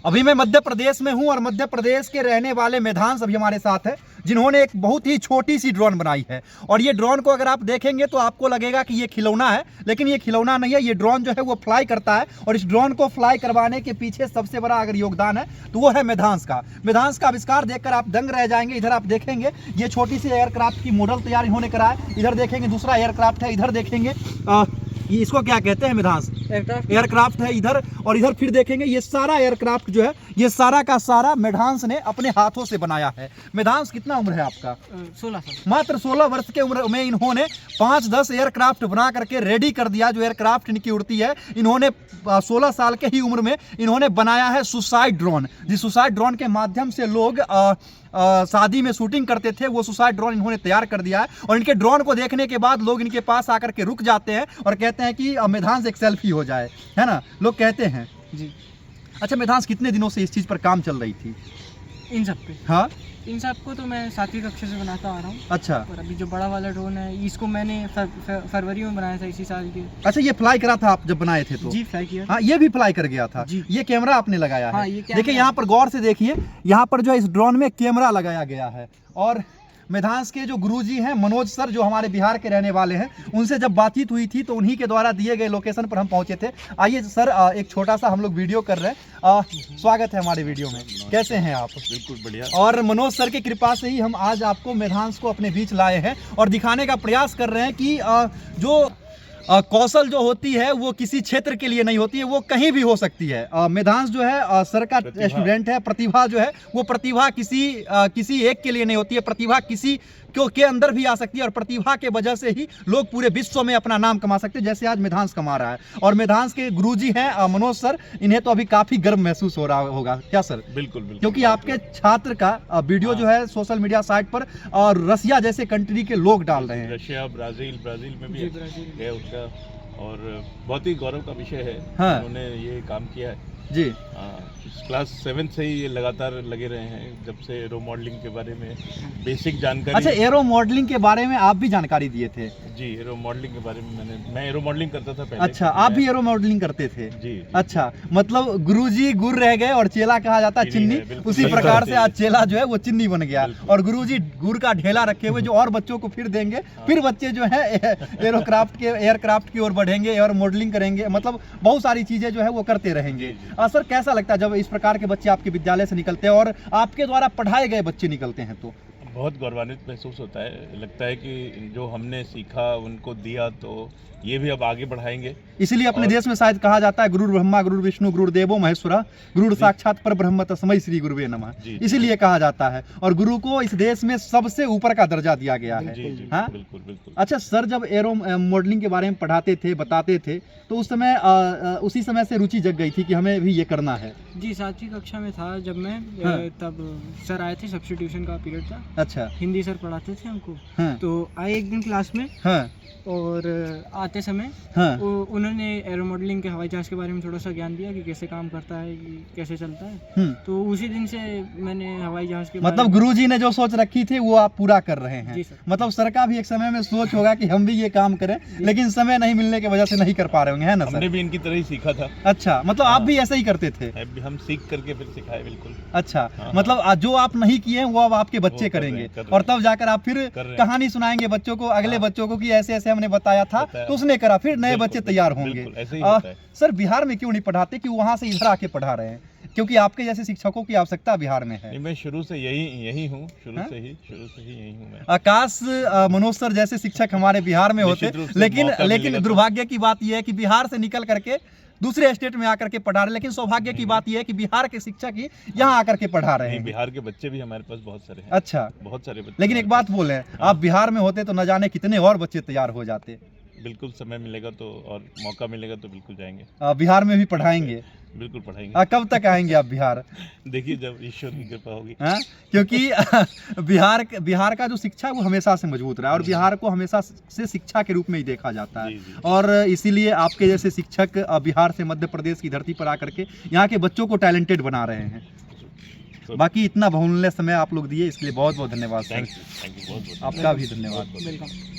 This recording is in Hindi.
अभी मैं मध्य प्रदेश में हूं और मध्य प्रदेश के रहने वाले मेधांश अभी हमारे साथ है, जिन्होंने एक बहुत ही छोटी सी ड्रोन बनाई है। और ये ड्रोन को अगर आप देखेंगे तो आपको लगेगा कि ये खिलौना है, लेकिन ये खिलौना नहीं है। ये ड्रोन जो है वो फ्लाई करता है और इस ड्रोन को फ्लाई करवाने के पीछे सबसे बड़ा अगर योगदान है तो वो है मेधांश का। मेधांश का आविष्कार देखकर आप दंग रह जाएंगे। इधर आप देखेंगे ये छोटी सी एयरक्राफ्ट की मॉडल तैयार इन्होंने करा है। इधर देखेंगे दूसरा एयरक्राफ्ट है। इधर देखेंगे ये इसको क्या कहते हैं मेधांश? एयरक्राफ्ट है इधर। और इधर फिर देखेंगे ये सारा एयरक्राफ्ट जो है ये सारा का सारा मेधांश ने अपने हाथों से बनाया है। मेधांश कितना उम्र है आपका? 16 साल। मात्र 16 वर्ष के उम्र में इन्होंने 5-10 एयरक्राफ्ट बना करके रेडी कर दिया। जो एयरक्राफ्ट इनकी उड़ती है, इन्होंने 16 साल के ही उम्र में इन्होंने बनाया है सुसाइड ड्रोन। जिस सुसाइड ड्रोन के माध्यम से लोग शादी में शूटिंग करते थे, वो सुसाइड ड्रोन इन्होंने तैयार कर दिया है। और इनके ड्रोन को देखने के बाद लोग इनके पास आकर के रुक जाते हैं और कहते हैं कि मेधांश एक सेल्फी हो जाए, है ना, लोग कहते हैं जी। अच्छा मेधांश, कितने दिनों से इस चीज़ पर काम चल रही थी? इन सब पे? हाँ, इन सब को तो मैं 7वीं कक्षा से बनाता आ रहा हूँ। अच्छा। और अभी जो बड़ा वाला ड्रोन है इसको मैंने फरवरी में बनाया था इसी साल के। अच्छा, ये फ्लाई करा था आप जब बनाए थे तो? जी, फ्लाई किया। हाँ, ये भी फ्लाई कर गया था जी। ये कैमरा आपने लगाया है? हाँ, ये कैमरा। देखिए यहाँ पर गौर से देखिए, यहाँ पर जो है इस ड्रोन में कैमरा लगाया गया है। और मेधांश के जो गुरुजी हैं मनोज सर, जो हमारे बिहार के रहने वाले हैं, उनसे जब बातचीत हुई थी तो उन्हीं के द्वारा दिए गए लोकेशन पर हम पहुंचे थे। आइए सर, एक छोटा सा हम लोग वीडियो कर रहे हैं। स्वागत है हमारे वीडियो में। कैसे हैं आप? बिल्कुल बढ़िया। और मनोज सर की कृपा से ही हम आज आपको मेधांश को अपने बीच लाए हैं और दिखाने का प्रयास कर रहे हैं कि जो कौशल जो होती है वो किसी क्षेत्र के लिए नहीं होती है, वो कहीं भी हो सकती है। मेधांश जो है सर का स्टूडेंट है। प्रतिभा जो है वो प्रतिभा किसी एक के लिए नहीं होती है, प्रतिभा किसी के अंदर भी आ सकती है। और प्रतिभा के वजह से ही लोग पूरे विश्व में अपना नाम कमा सकते हैं, जैसे आज मेधांश कमा रहा है। और मेधांश के गुरुजी हैं मनोज सर, इन्हें तो अभी काफी गर्व महसूस हो रहा होगा, क्या सर? बिल्कुल बिल्कुल। क्योंकि आपके छात्र का वीडियो जो है सोशल मीडिया साइट पर और रसिया जैसे कंट्री के लोग डाल रहे हैं। रशिया, ब्राजील में भी है उसका, और बहुत ही गौरव का विषय है। हाँ। उन्होंने ये काम किया है जी। क्लास 7 से ही ये लगातार लगे रहे हैं, जब से एरो मॉडलिंग के बारे में बेसिक जानकारी। अच्छा, एरो मॉडलिंग के बारे में आप भी जानकारी दिए थे? जी, एरो मॉडलिंग के बारे में मैं एरो मॉडलिंग करता था पहले। अच्छा, आप भी एरो मॉडलिंग करते थे? जी। अच्छा, मतलब गुरुजी गुर रह गए और चेला कहा जाता है चिन्नी। उसी प्रकार से आज चेला जो है वो चिन्नी बन गया और गुरुजी गुर का ढेला रखे हुए जो और बच्चों को फिर देंगे। फिर बच्चे जो है एयरक्राफ्ट की ओर बढ़ेंगे, एयर मॉडलिंग करेंगे, मतलब बहुत सारी चीजें जो है वो करते रहेंगे। सर, कैसा लगता है जब इस प्रकार के बच्चे आपके विद्यालय से निकलते हैं और आपके द्वारा पढ़ाए गए बच्चे निकलते हैं तो? बहुत गौरवान्वित महसूस होता है। लगता है कि जो हमने सीखा उनको दिया तो ये भी अब आगे बढ़ाएंगे। इसीलिए अपने देश में शायद कहा जाता है गुरु ब्रह्मा गुरु विष्णु गुरु देवो महेश्वरा गुरु साक्षात पर ब्रह्म तस्मै श्री गुरुवे नमः। इसीलिए कहा जाता है और गुरु को इस देश में सबसे ऊपर का दर्जा दिया गया है। हाँ, बिल्कुल बिल्कुल। अच्छा सर, जब एरो मॉडलिंग के बारे में पढ़ाते थे, बताते थे, तो उस समय उसी समय से रुचि जग गई थी कि हमें भी ये करना है? जी, 7वीं कक्षा में था जब मैं। हाँ। तब सर आए थे, सब्स्टिट्यूशन का पीरियड था। अच्छा। हिंदी सर पढ़ाते थे हमको। हाँ। तो आए एक दिन क्लास में। हाँ। और आते समय हाँ। उन्होंने एरो मॉडलिंग के हवाई जहाज के बारे में थोड़ा सा ज्ञान दिया कि कैसे काम करता है, कि कैसे चलता है। तो उसी दिन से मैंने हवाई जहाज के मतलब गुरुजी ने जो सोच रखी थी वो आप पूरा कर रहे हैं? जी सर। मतलब सर का भी एक समय में सोच होगा कि हम भी ये काम करें, लेकिन समय नहीं मिलने की वजह से नहीं कर पा रहे होंगे, है ना सर? हमने भी इनकी तरह ही सीखा था। अच्छा, मतलब आप भी ऐसे ही करते थे? हम सीख करके फिर सिखाए। बिल्कुल। अच्छा, मतलब जो आप नहीं किए वो अब आपके बच्चे करेंगे और तब जाकर आप फिर कहानी सुनाएंगे बच्चों को, अगले बच्चों को कि ऐसे ऐसे हमने बताया था तो उसने करा, फिर नए बच्चे तैयार होंगे। सर, बिहार में क्यों नहीं पढ़ाते कि वहाँ से इधर आके पढ़ा रहे हैं? क्योंकि आपके जैसे शिक्षकों की आवश्यकता बिहार में है। मैं शुरू से यही हूँ, शुरू से ही यही हूँ मैं। आकाश मनोज सर जैसे शिक्षक हमारे बिहार में होते, लेकिन दुर्भाग्य की बात यह है कि बिहार से निकल करके दूसरे स्टेट में आकर के पढ़ा रहे। लेकिन सौभाग्य की बात यह है कि बिहार के शिक्षक ही यहाँ आकर के पढ़ा रहे हैं। बिहार के बच्चे भी हमारे पास बहुत सारे हैं। अच्छा, बहुत सारे बच्चे। लेकिन एक बात बोले, आप बिहार में होते तो न जाने कितने और बच्चे तैयार हो जाते। बिल्कुल, समय मिलेगा तो और मौका मिलेगा तो बिल्कुल जाएंगे। बिहार में भी पढ़ाएंगे? बिल्कुल पढ़ाएंगे। कब तक आएंगे आप बिहार? देखिए, जब ईश्वर की कृपा होगी। क्योंकि बिहार का जो शिक्षा है वो हमेशा से मजबूत रहा है और बिहार को हमेशा से शिक्षा के रूप में ही देखा जाता है। और इसीलिए आपके जैसे शिक्षक बिहार से मध्य प्रदेश की धरती पर आकर के यहाँ के बच्चों को टैलेंटेड बना रहे हैं। बाकी इतना बहुमूल्य समय आप लोग दिए, इसके लिए बहुत बहुत धन्यवाद सर। थैंक यू, बहुत बहुत आपका भी धन्यवाद। वेलकम।